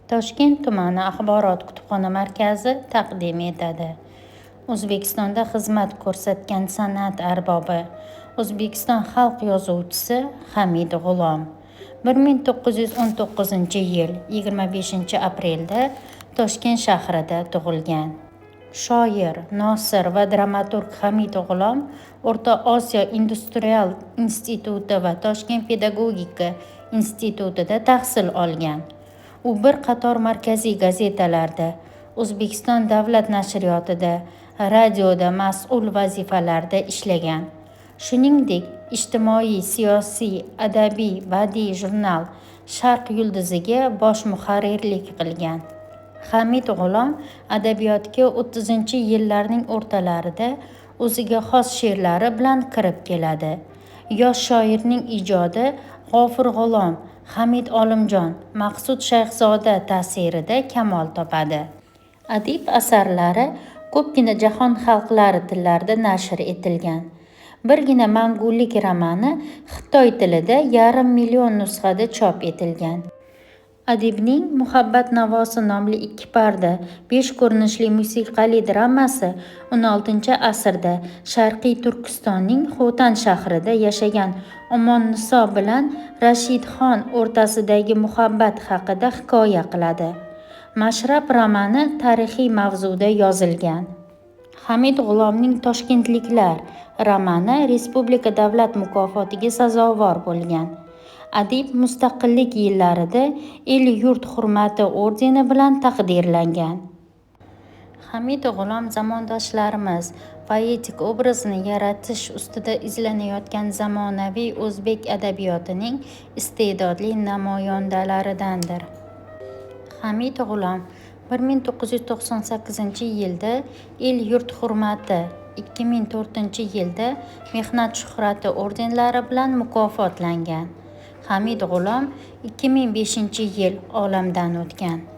Toshkent tumani axborot kutubxona markazi taqdim etadi. O'zbekistonda xizmat ko'rsatgan san'at arbobi, O'zbekiston xalq yozuvchisi Hamid G'ulom 1919-yil 25-aprelda Toshkent shahrida tug'ilgan. Shoir, nosir va dramaturg Hamid G'ulom O'rta Osiyo industrial instituti va Toshkent pedagogika institutida tahsil olgan. U bir qator markaziy gazetalarda, O'zbekiston davlat nashriyotida, radioda mas'ul vazifalarda ishlagan. Shuningdek, ijtimoiy, siyosiy, adabiy, badiiy jurnal Sharq yulduziga bosh muharrirlik qilgan. Hamid G'ulom adabiyotga 30-yillarning o'rtalarida o'ziga xos she'rlari bilan kirib keladi. Yosh shoirning ijodi G'ofur G'ulom, Hamid Olimjon, Maqsud Shayxzoda ta'sirida kamol topadi. Adib asarlari ko'pgina jahon xalqlari tillarida nashr etilgan. Birgina Mangulik romani Xitoy tilida 500 million nusxada chop etilgan. Adibning Muhabbat navosi nomli 2 parda 5 ko'rinishli musiqali dramasi 16-asrda Sharqiy Turkistonning Xotan shahrida yashagan Omonniso bilan Rashidxon o'rtasidagi muhabbat haqida hikoya qiladi. Mashrab romani tarixiy mavzuda yozilgan. Hamid G'ulomning Toshkentliklar romani Respublika davlat mukofotiga sazovor bo'lgan. Adib mustaqillik yillarida El-yurt hurmati ordeni bilan taqdirlangan. Hamid G'ulom zamondoshlarimiz poetik obrazini yaratish ustida izlanayotgan zamonaviy o'zbek adabiyotining iste'dodli namoyandalaridandir. Hamid G'ulom 1998-yilda El-yurt hurmati, 2004-yilda Mehnat shuhrati ordenlari bilan mukofotlangan. Hamid G'ulom 2005-yil olamdan o'tgan.